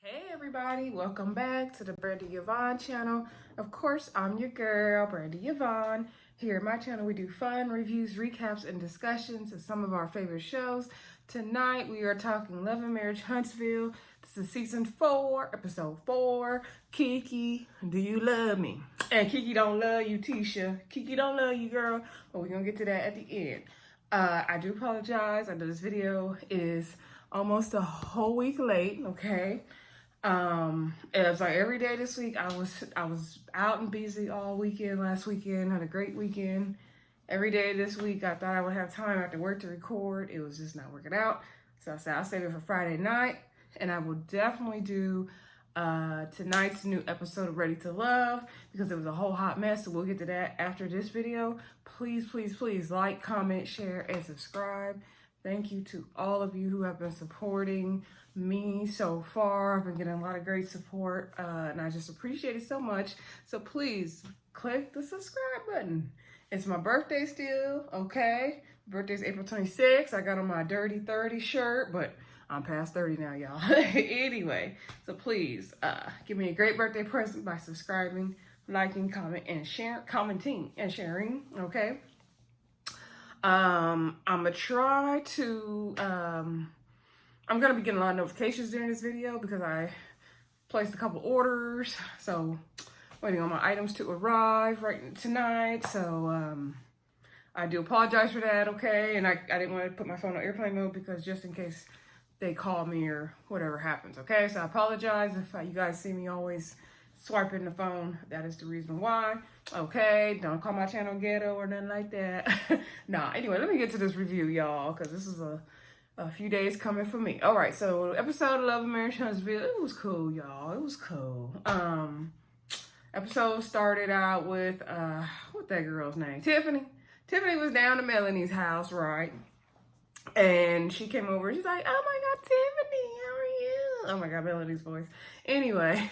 Hey everybody, welcome back to the Brandy Yvonne channel. Of course, I'm your girl, Brandy Yvonne. Here at my channel, we do fun reviews, recaps, and discussions of some of our favorite shows. Tonight, we are talking Love and Marriage Huntsville. This is season 4, episode 4. Keke, do you love me? And Keke don't love you, Tisha. Keke don't love you, girl. But we're gonna get to that at the end. I do apologize. I know this video is almost a whole week late, okay? It was like every day this week I was out and busy all weekend. Last weekend had a great weekend. Every day this week I thought I would have time after work to record. It was just not working out. So I said I'll save it for Friday night, and I will definitely do tonight's new episode of Ready to Love because it was a whole hot mess. So we'll get to that after this video. Please, please, please like, comment, share, and subscribe. Thank you to all of you who have been supporting me so far. I've been getting a lot of great support, and I just appreciate it so much. So please click the subscribe button. It's my birthday still, okay? Birthday's April 26th. I got on my Dirty 30 shirt, but I'm past 30 now, y'all. Anyway, so please give me a great birthday present by subscribing, liking, commenting, and sharing, okay? I'm gonna try to, I'm gonna be getting a lot of notifications during this video because I placed a couple orders. So waiting on my items to arrive right tonight. So, I do apologize for that, okay? And I didn't want to put my phone on airplane mode because just in case they call me or whatever happens, okay? So I apologize if you guys see me always swiping the phone. That is the reason why. Okay, don't call my channel ghetto or nothing like that. Nah, anyway, let me get to this review, y'all, because this is a few days coming for me. All right, so episode of Love and Marriage Huntsville, it was cool, y'all. It was cool. Episode started out with, what that girl's name? Tiffany. Tiffany was down to Melanie's house, right? And she came over. She's like, oh my God, Tiffany, how are you? Oh my God, Melanie's voice. Anyway,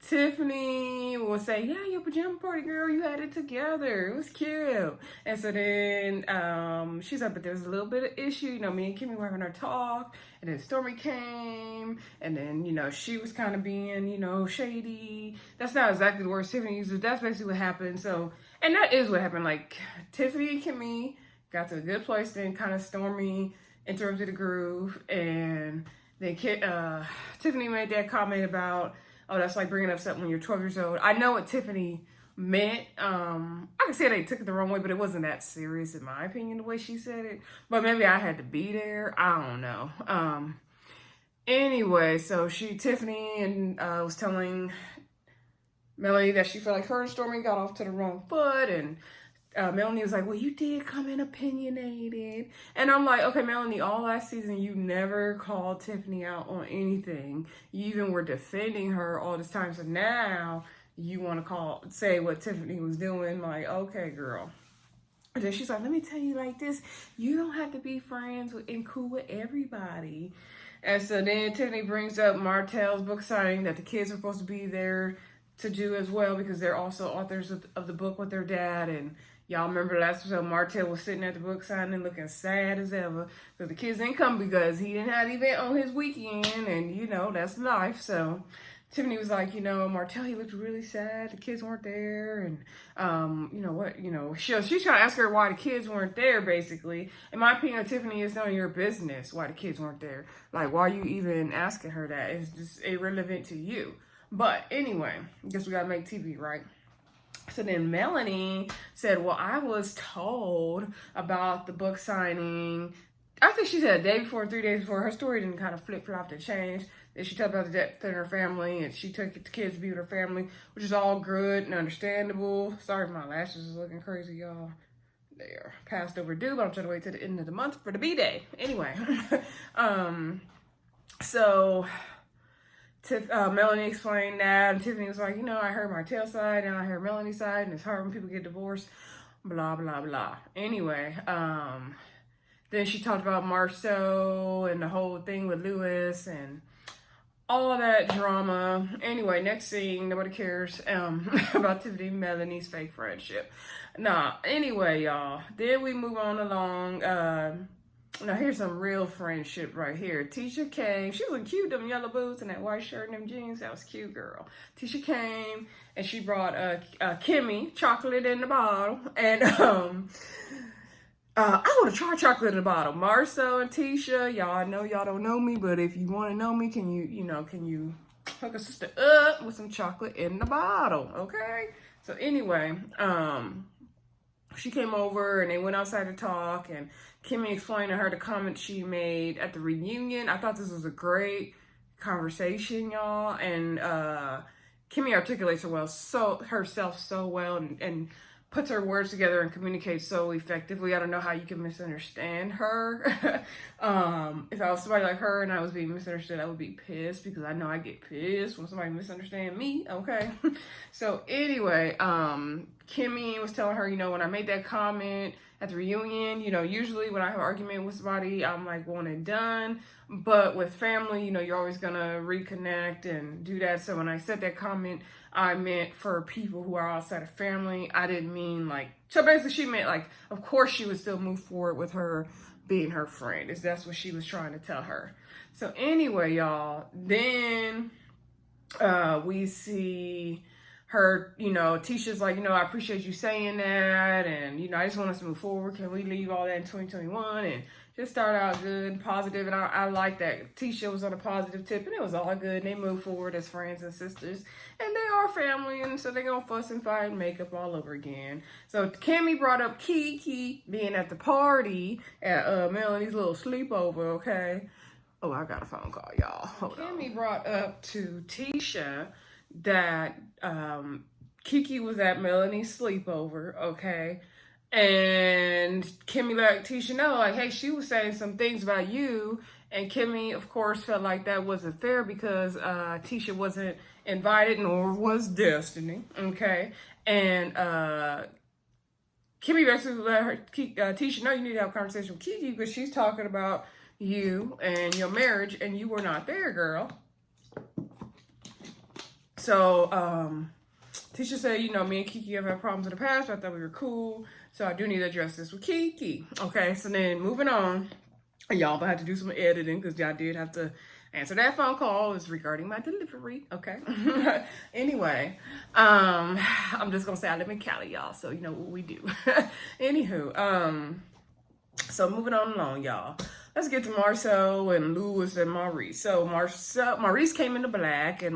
Tiffany will say, yeah, your pajama party, girl, you had it together. It was cute. And so then she's like, but there's a little bit of issue. You know, me and Kimmy were having our talk. And then Stormy came. And then, you know, she was kind of being, you know, shady. That's not exactly the word Tiffany uses. That's basically what happened. So, and that is what happened. Like, Tiffany and Kimmy got to a good place. Then kind of Stormy interrupted the groove. And then Tiffany made that comment about, oh, that's like bringing up something when you're 12 years old. I know what Tiffany meant. I can say they took it the wrong way, but it wasn't that serious in my opinion, the way she said it. But maybe I had to be there. I don't know. Anyway, so Tiffany and was telling Melanie that she felt like her and Stormy got off to the wrong foot, and Melanie was like, well, you did come in opinionated. And I'm like, okay, Melanie, all last season, you never called Tiffany out on anything. You even were defending her all this time. So now you want to say what Tiffany was doing. Like, okay, girl. And then she's like, let me tell you like this. You don't have to be friends with and cool with everybody. And so then Tiffany brings up Marcel's book signing that the kids are supposed to be there to do as well because they're also authors of the book with their dad. And y'all remember last episode, Marcel was sitting at the book signing looking sad as ever because the kids didn't come because he didn't have the event on his weekend, and you know, that's life. So Tiffany was like, you know, Marcel, he looked really sad. The kids weren't there. And, you know what, you know, she's trying to ask her why the kids weren't there, basically. In my opinion, Tiffany, it's none of your business why the kids weren't there. Like, why are you even asking her that? It's just irrelevant to you. But anyway, I guess we got to make TV, right? So then Melanie said, well, I was told about the book signing. I think she said a day before, 3 days before. Her story didn't kind of flip-flop to change. Then she talked about the death in her family, and she took the kids to be with her family, which is all good and understandable. Sorry if my lashes is looking crazy, y'all. They are past overdue, but I'm trying to wait till the end of the month for the B-Day. Anyway, so Melanie explained that, and Tiffany was like, you know, I heard Marcel's side, and I heard Melanie's side, and it's hard when people get divorced, blah, blah, blah. Anyway, then she talked about Marcel and the whole thing with Lewis and all of that drama. Anyway, next scene, nobody cares about Tiffany and Melanie's fake friendship. Nah, anyway, y'all, then we move on along. Now here's some real friendship right here. Tisha came. She was cute, them yellow boots and that white shirt and them jeans. That was cute, girl. Tisha came and she brought Kimmy chocolate in the bottle. And I want to try chocolate in the bottle. Marcel and Tisha, y'all, I know y'all don't know me, but if you want to know me, can you hook a sister up with some chocolate in the bottle? Okay. So anyway, she came over and they went outside to talk, and Kimmy explained to her the comment she made at the reunion. I thought this was a great conversation, y'all. And Kimmy articulates herself so well and puts her words together and communicates so effectively. I don't know how you can misunderstand her. If I was somebody like her and I was being misunderstood, I would be pissed, because I know I get pissed when somebody misunderstands me, okay? So anyway, Kimmy was telling her, when I made that comment at the reunion, usually when I have an argument with somebody, I'm like one and done. But with family, you're always gonna reconnect and do that. So when I said that comment, I meant for people who are outside of family. I didn't mean so basically she meant of course she would still move forward with her being her friend. That's what she was trying to tell her. So anyway, y'all, then we see her, Tisha's like, I appreciate you saying that, and I just want us to move forward. Can we leave all that in 2021 and just start out good and positive? And I like that Tisha was on a positive tip, and it was all good. And they moved forward as friends and sisters, and they are family, and so they're gonna fuss and fight and make up all over again. So Kimmy brought up Keke being at the party at Melanie's little sleepover. Okay. Oh, I got a phone call, y'all. Hold on. Kimmy brought up to Tisha that Keke was at Melanie's sleepover, okay? And Kimmy let Tisha know, hey, she was saying some things about you. And Kimmy, of course, felt like that wasn't fair because Tisha wasn't invited, nor was Destiny, okay? And Kimmy basically let her, Tisha know you need to have a conversation with Keke because she's talking about you and your marriage, and you were not there, girl. So, Tisha said, me and Keke have had problems in the past, but I thought we were cool. So I do need to address this with Keke. Okay, so then moving on. Y'all gonna have to do some editing because y'all did have to answer that phone call. It's regarding my delivery, okay? Anyway, I'm just gonna say I live in Cali, y'all, so you know what we do. Anywho, so moving on along, y'all. Let's get to Marcel and Louis and Maurice. So Maurice came in the black, and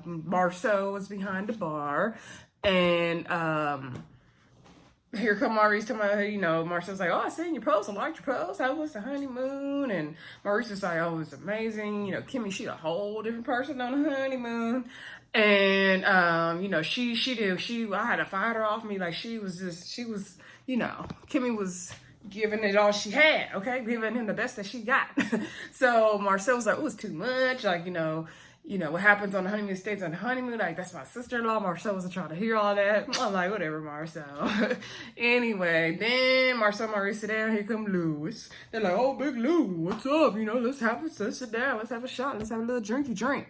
Marcel was behind the bar. And here come Maurice to Marcel's like, oh, I seen your post. I liked your post. How was the honeymoon? And Maurice is like, oh, it was amazing. Kimmy, she a whole different person on the honeymoon. And, I had to fight her off me. Kimmy was giving it all she had, okay? Giving him the best that she got. So Marcel was like, oh, it's too much. What happens on the honeymoon stays on the honeymoon. That's my sister-in-law. Marcel wasn't trying to hear all that. I'm like, whatever, Marcel. Anyway, then Marcel and Maurice sit down. Here come Louis. They're like, oh, Big Lou, what's up? Let's sit down. Let's have a shot. Let's have a little drinky drink.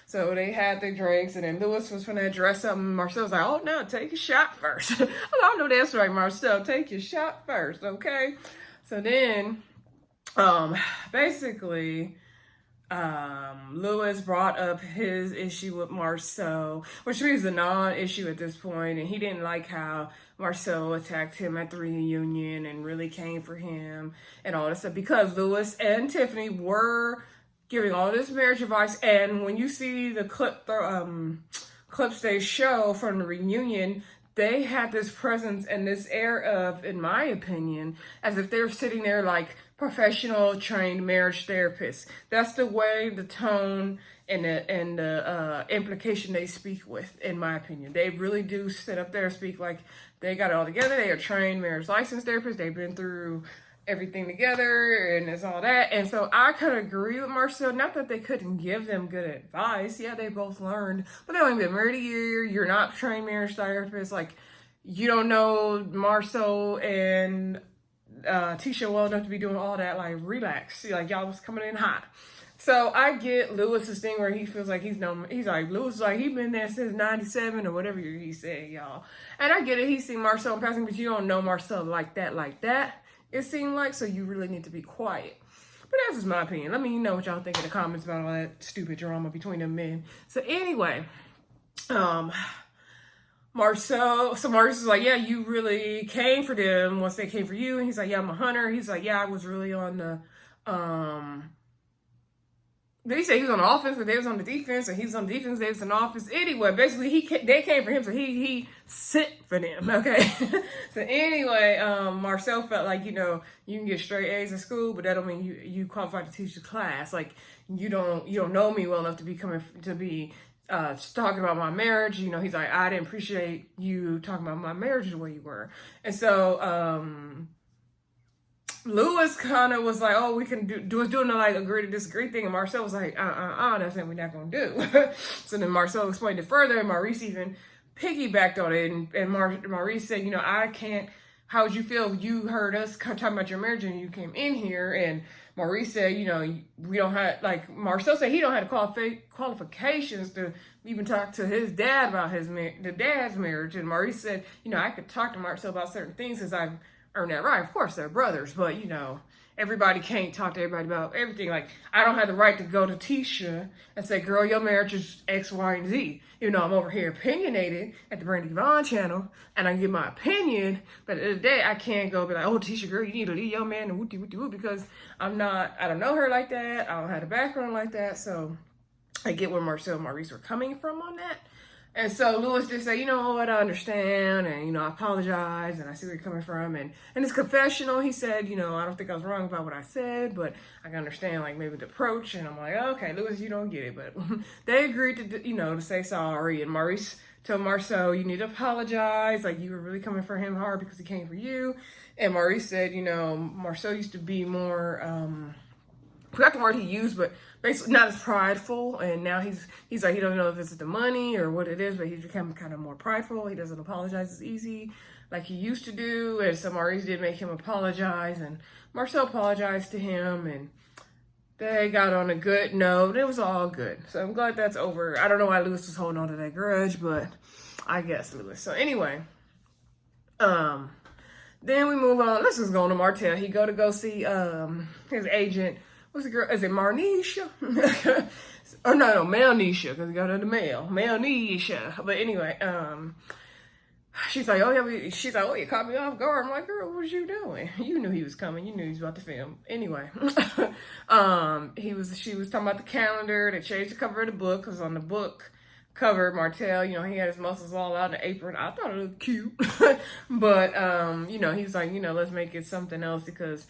So they had their drinks, and then Louis was finna dress up, and Marcel was like, oh, no, take a shot first. I know that's right, Marcel. Take your shot first, okay? So then, basically, Louis brought up his issue with Marcel, which is a non-issue at this point, and he didn't like how Marcel attacked him at the reunion and really came for him and all this stuff, because Louis and Tiffany were giving all this marriage advice. And when you see the clips they show from the reunion, they had this presence and this air of, in my opinion, as if they're sitting there like professional trained marriage therapists. That's the way, the tone, and the implication they speak with, in my opinion. They really do sit up there and speak like they got it all together. They are trained marriage license therapists. They've been through everything together and it's all that. And so I could agree with Marcel. Not that they couldn't give them good advice. Yeah, they both learned, but they only been married a year. You're not trained marriage therapists. You don't know Marcel and Tisha well enough to be doing all that. Relax. Y'all was coming in hot. So I get Louis's thing where he feels like he's like, Louis, he been there since 97 or whatever he said, y'all. And I get it. He's seen Marcel in passing, but you don't know Marcel like that. it seemed like, so you really need to be quiet. But that's just my opinion. Let me know what y'all think in the comments about all that stupid drama between them men. So anyway, Marcel's like, yeah, you really came for them once they came for you. And he's like, yeah, I'm a hunter. He's like, yeah, I was really on the, did he say he was on the offense, but they was on the defense, and he was on the defense, they was on the offense. Anyway, basically, they came for him, so he sent for them, okay? So anyway, Marcel felt like, you know, you can get straight A's in school, but that don't mean you qualified to teach the class. Like, you don't know me well enough to be talking about my marriage. You know, he's like, I didn't appreciate you talking about my marriage the way you were. And so, Lewis kind of was like, oh, we can doing the like agree to disagree thing. And Marcel was like, that's what we're not going to do. So then Marcel explained it further, and Maurice even piggybacked on it. And Maurice said, you know, I can't, how would you feel if you heard us talking about your marriage and you came in here? And Maurice said, you know, we don't have, like, Marcel said he don't have the qualifications to even talk to his dad about the dad's marriage. And Maurice said, you know, I could talk to Marcel about certain things since I've earned that right. Of course, they're brothers, but, you know, everybody can't talk to everybody about everything. Like, I don't have the right to go to Tisha and say, girl, your marriage is X, Y, and Z. You know, I'm over here opinionated at the Brandy Vaughn channel, and I can give my opinion, but at the end of the day, I can't go be like, oh, Tisha, girl, you need to leave your man and whoop-de-whoop-de-whoop, because I don't know her like that. I don't have a background like that, so I get where Marcel and Maurice were coming from on that. And so Lewis just said, you know what, I understand, and, you know, I apologize, and I see where you're coming from. And in his confessional, he said, you know, I don't think I was wrong about what I said, but I can understand, like, maybe the approach. And I'm like, okay, Lewis, you don't get it. But they agreed to, you know, to say sorry. And Maurice told Marcel, you need to apologize. Like, you were really coming for him hard because he came for you. And Maurice said, you know, Marcel used to be more, I forgot the word he used, but basically not as prideful, and now he's like, he don't know if it's the money or what it is, but he's become kind of more prideful. He doesn't apologize as easy like he used to do, and so Maurice did make him apologize, and Marcel apologized to him, and they got on a good note. It was all good, so I'm glad that's over. I don't know why Lewis was holding on to that grudge, but I guess Lewis. So anyway, then we move on. Let's just go on to Marcel. He go see his agent. What's the girl? Is it Marnisha? Oh, no, Melnisha, because we got her the mail. Melnisha. But anyway, she's like, oh, yeah, you caught me off guard. I'm like, girl, what was you doing? You knew he was coming. You knew he was about to film. Anyway, she was talking about the calendar. They changed the cover of the book, because on the book cover, Marcel, you know, he had his muscles all out in the apron. I thought it looked cute. But, you know, he's like, you know, let's make it something else, because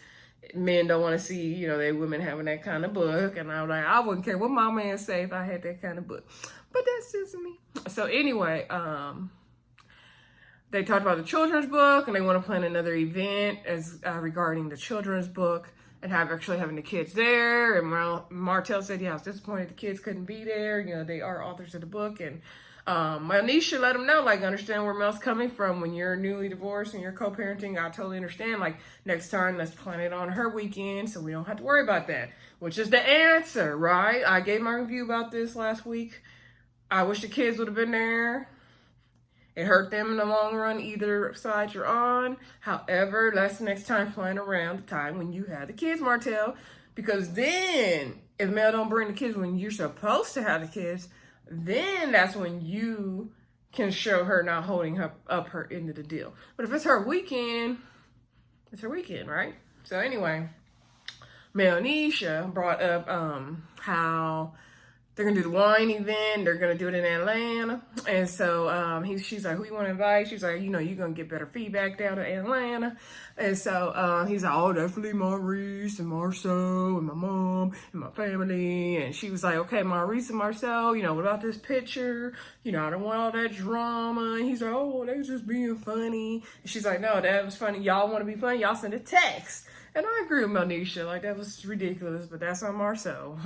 men don't want to see, you know, their women having that kind of book. And I was like, I wouldn't care what my man say if I had that kind of book. But that's just me. So anyway, they talked about the children's book, and they want to plan another event as regarding the children's book, and having the kids there. And Marcel said, yeah, I was disappointed the kids couldn't be there. You know, they are authors of the book. And Manisha let him know, like, understand where Mel's coming from when you're newly divorced and you're co-parenting. I totally understand. Like, next time, let's plan it on her weekend so we don't have to worry about that, which is the answer, right? I gave my review about this last week. I wish the kids would have been there. It hurt them in the long run, either side you're on. However, let's next time plan around the time when you have the kids, Marcel, because then if Mel don't bring the kids when you're supposed to have the kids, then that's when you can show her not holding her up her end of the deal. But if it's her weekend, it's her weekend, right? So anyway, Melnisha brought up how they're gonna do the wine event. They're gonna do it in Atlanta, and so she's like, "Who you want to invite?" She's like, "You know, you're gonna get better feedback down in Atlanta." And so he's like, "Oh, definitely Maurice and Marcel and my mom and my family." And she was like, "Okay, Maurice and Marcel, you know, what about this picture? You know, I don't want all that drama." And he's like, "Oh, they was just being funny." And she's like, "No, that was funny. Y'all want to be funny? Y'all send a text." And I agree with Melnisha. Like, that was ridiculous, but that's on Marcel.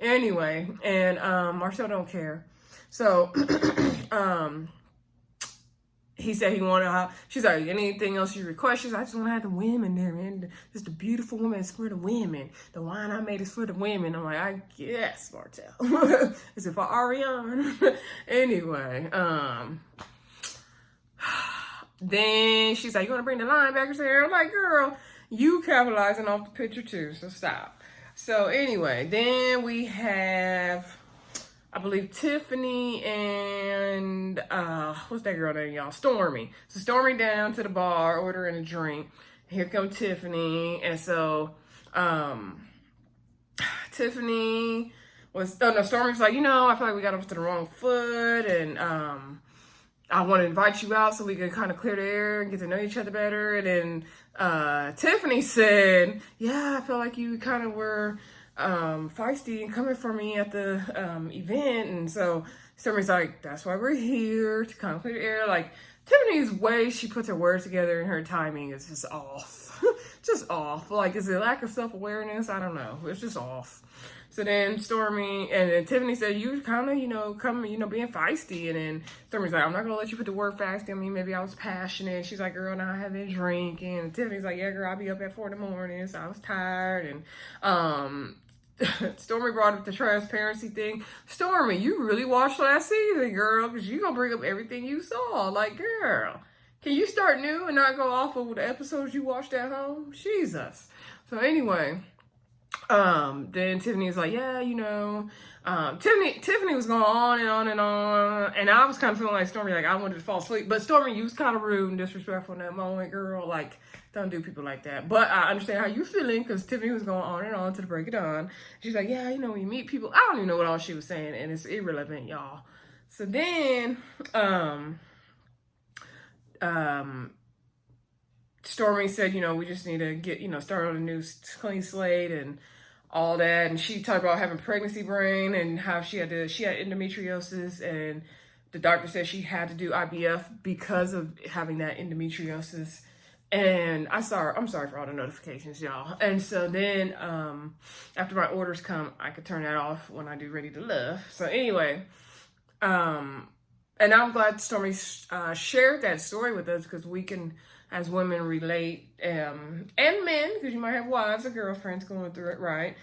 Anyway, and Marcel don't care. So he said he wanted, she's like, anything else you request? She's like, I just want to have the women there, man. Just the beautiful women. It's for the women. The wine I made is for the women. I'm like, I guess, Marcel. Is it for Ariane? Anyway, then she's like, you want to bring the linebackers there? I'm like, girl, You capitalizing off the picture too, so stop. So anyway, then we have, I believe, Tiffany and what's that girl name, y'all? Stormy. So Stormy down to the bar, ordering a drink. Here come Tiffany, and so Tiffany was, oh no, Stormy was like, I feel like we got off to the wrong foot, and I want to invite you out so we can kind of clear the air and get to know each other better. And then Tiffany said, yeah, I feel like you kind of were feisty and coming for me at the event. And so Stormy's like, that's why we're here, to kind of clear the air. Like, Tiffany's way she puts her words together and her timing is just off. Just off. Like, is it lack of self-awareness? I don't know. It's just off. So then Stormy and then Tiffany said, you kind of, being feisty. And then Stormy's like, I'm not going to let you put the word feisty on me. Maybe I was passionate. She's like, girl, now I haven't drinking. And Tiffany's like, yeah, girl, I'll be up at 4 a.m. So I was tired. And Stormy brought up the transparency thing. Stormy, you really watched last season, girl, because you're going to bring up everything you saw. Like, girl, can you start new and not go off of the episodes you watched at home? Jesus. So anyway, then Tiffany was like, yeah, Tiffany was going on and on and on, and I was kind of feeling like Stormy, like I wanted to fall asleep, but Stormy, you was kind of rude and disrespectful in that moment, girl. Like, don't do people like that. But I understand how you're feeling, because Tiffany was going on and on to the break of dawn. She's like, yeah, when you meet people, I don't even know what all she was saying, and it's irrelevant, y'all. So then, Stormy said, we just need to get, start on a new clean slate and all that. And she talked about having pregnancy brain and how she had endometriosis, and the doctor said she had to do IVF because of having that endometriosis. And I'm sorry for all the notifications, y'all. And so then, after my orders come, I could turn that off when I do Ready to Love. So anyway, and I'm glad Stormy shared that story with us, because we can, as women, relate, and men, because you might have wives or girlfriends going through it, right?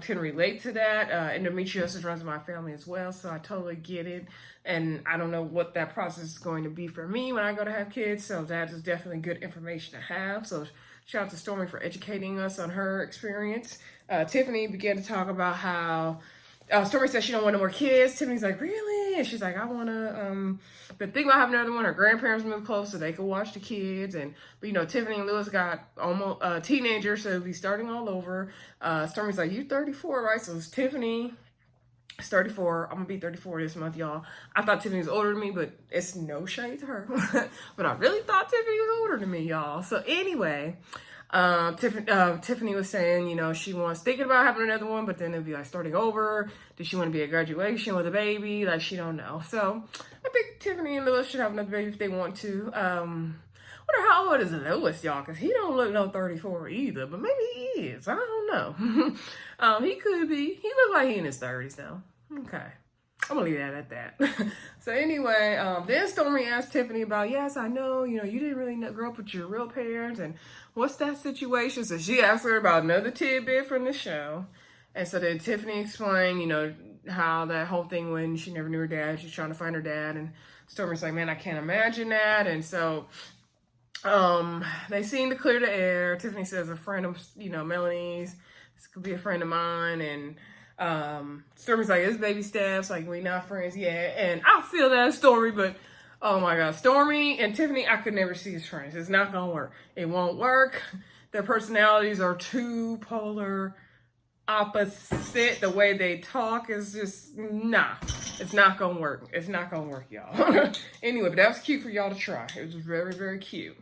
Can relate to that. Endometriosis runs in my family as well, so I totally get it. And I don't know what that process is going to be for me when I go to have kids, so that is definitely good information to have. So shout out to Stormy for educating us on her experience. Tiffany began to talk about how Stormy said she don't want no more kids. Tiffany's like, really? And she's like, I want to, been thinking about having another one. Her grandparents moved close so they could watch the kids. But Tiffany and Lewis got almost teenagers, so it'll be starting all over. Stormy's like, you 34, right? So it's Tiffany. It's 34. I'm going to be 34 this month, y'all. I thought Tiffany was older than me, but it's no shade to her. But I really thought Tiffany was older than me, y'all. So anyway, Tiffany was saying, she wants, thinking about having another one, but then it'd be like starting over. Does she want to be at graduation with a baby? Like, she don't know. So I think Tiffany and Lewis should have another baby if they want to. Wonder how old is Lewis, y'all? Because he don't look no 34 either, but maybe he is. I don't know. He could be. He look like he in his 30s, though. Okay. I'm going to leave that at that. So anyway, then Stormy asked Tiffany about, yes, I know, you didn't really grow up with your real parents, and what's that situation? So she asked her about another tidbit from the show. And so then Tiffany explained, how that whole thing when she never knew her dad, she's trying to find her dad, and Stormy's like, man, I can't imagine that. And so they seem to clear the air. Tiffany says a friend of, Melanie's, this could be a friend of mine, and Stormy's like, it's baby steps, like, we not friends yet. And I feel that story, but oh my god, Stormy and Tiffany, I could never see as friends. It's not gonna work. It won't work. Their personalities are too polar opposite. The way they talk is just, nah, it's not gonna work. It's not gonna work, y'all. Anyway, but that was cute for y'all to try. It was very, very cute.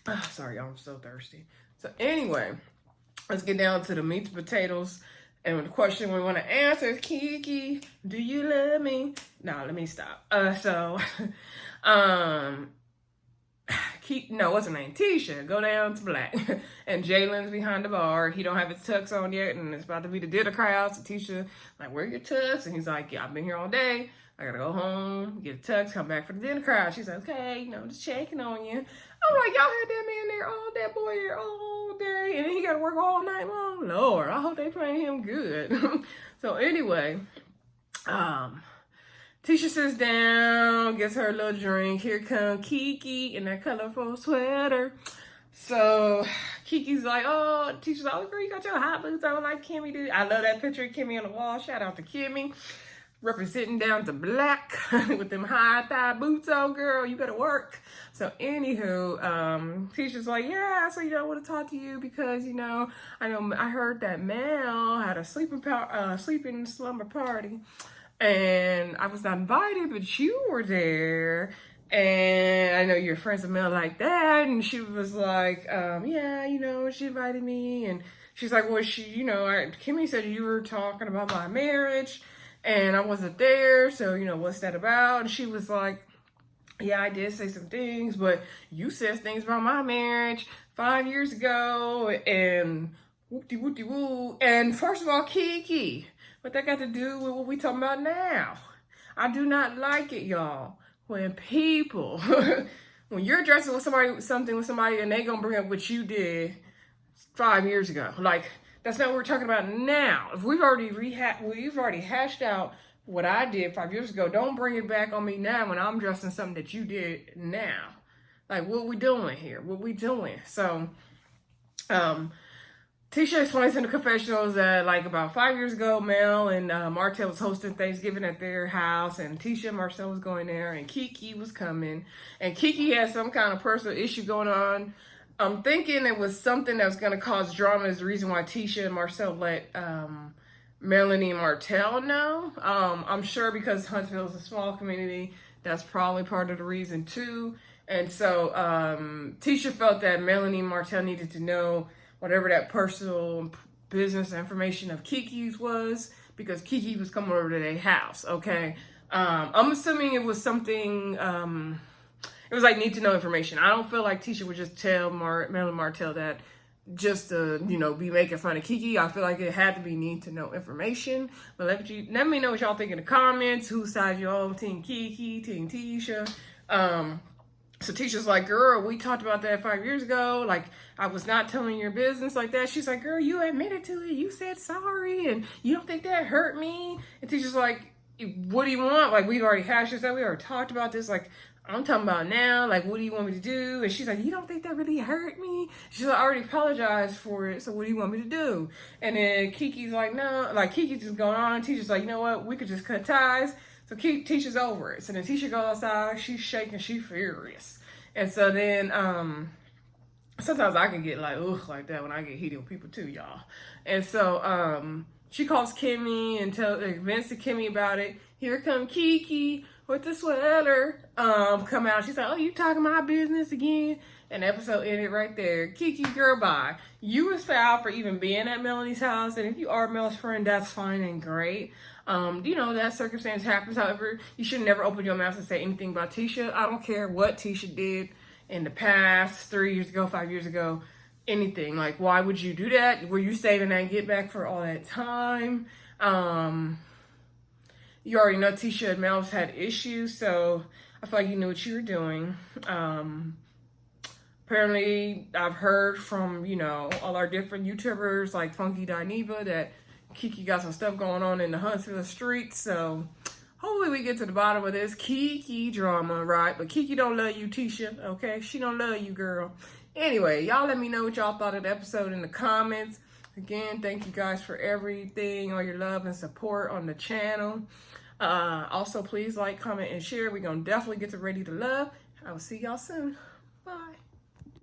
Oh, sorry, y'all, I'm so thirsty. So anyway, let's get down to the meat and potatoes. And the question we want to answer is, Keke, do you love me? No, let me stop. What's her name? Tisha, go down to black. And Jalen's behind the bar. He don't have his tux on yet, and it's about to be the dinner crowd. So Tisha, like, where are your tux? And he's like, yeah, I've been here all day. I gotta go home, get a tux, come back for the dinner crowd. She's like, okay, just checking on you. I'm like, y'all had that man there all that boy there all day, and then he gotta work all night long. Lord, I hope they paying him good. So anyway, Tisha sits down, gets her little drink. Here comes Keke in that colorful sweater. So Kiki's like, oh, Tisha's like, oh, girl, you got your hot boots on like Kimmy did. I love that picture of Kimmy on the wall. Shout out to Kimmy. Representing down to black with them high thigh boots on, girl. You better work. So anywho, Tisha's like, yeah, so I want to talk to you because I heard that Mel had a sleeping slumber party, and I was not invited, but you were there. And I know you're friends with Mel like that. And she was like, yeah, she invited me. And she's like, well, Kimmy said you were talking about my marriage and I wasn't there. So, what's that about? And she was like, yeah, I did say some things, but you said things about my marriage 5 years ago and whoop-de-whoop-de-woo. And first of all, Keke, what that got to do with what we talking about now? I do not like it, y'all. When people, when you're addressing with somebody and they gonna bring up what you did 5 years ago, like that's not what we're talking about now. If we've already hashed out what I did 5 years ago, don't bring it back on me now when I'm addressing something that you did now. Like, what we doing here? What we doing? So, Tisha explains in the confessionals that like about 5 years ago, Mel and Marcel was hosting Thanksgiving at their house, and Tisha and Marcel was going there, and Keke was coming, and Keke had some kind of personal issue going on. I'm thinking it was something that was going to cause drama is the reason why Tisha and Marcel let Melanie and Marcel know. I'm sure because Huntsville is a small community, that's probably part of the reason too. And so Tisha felt that Melanie and Marcel needed to know whatever that personal business information of Keke's was, because Keke was coming over to their house, okay? I'm assuming it was something, it was like need to know information. I don't feel like Tisha would just tell Melanie Martell that just to, be making fun of Keke. I feel like it had to be need to know information. But let me know what y'all think in the comments. Whose side you on, Team Keke, Team Tisha? So Tisha's like, girl, we talked about that 5 years ago. Like, I was not telling your business like that. She's like, girl, you admitted to it. You said sorry. And you don't think that hurt me? And Tisha's like, what do you want? Like, we've already hashed this out. We already talked about this. Like, I'm talking about now. Like, what do you want me to do? And she's like, you don't think that really hurt me? She's like, I already apologized for it. So what do you want me to do? And then Keke's like, no. Like, Keke's just going on. Tisha's like, you know what? We could just cut ties. So Tisha's over it. So then Tisha goes outside. She's shaking. She's furious. And so then sometimes I can get like, ugh, like that when I get heated with people too, y'all. And so she calls Kimmy and vents to Kimmy about it. Here come Keke with the sweater. Come out. She's like, oh, you talking my business again? And the episode ended right there. Keke, girl, bye. You was foul for even being at Melanie's house. And if you are Mel's friend, that's fine and great. That circumstance happens. However, you should never open your mouth and say anything about Tisha. I don't care what Tisha did in the past, 3 years ago, 5 years ago, anything. Like, why would you do that? Were you saving that get back for all that time? You already know Tisha and Mel's had issues, so I feel like you knew what you were doing. Apparently, I've heard from, all our different YouTubers like Funky Dineva that Keke got some stuff going on in the Huntsville streets, so hopefully we get to the bottom of this Keke drama, right? But Keke don't love you, Tisha, okay? She don't love you, girl. Anyway, y'all let me know what y'all thought of the episode in the comments. Again, thank you guys for everything, all your love and support on the channel. Also, please like, comment, and share. We're going to definitely get to Ready to Love. I will see y'all soon.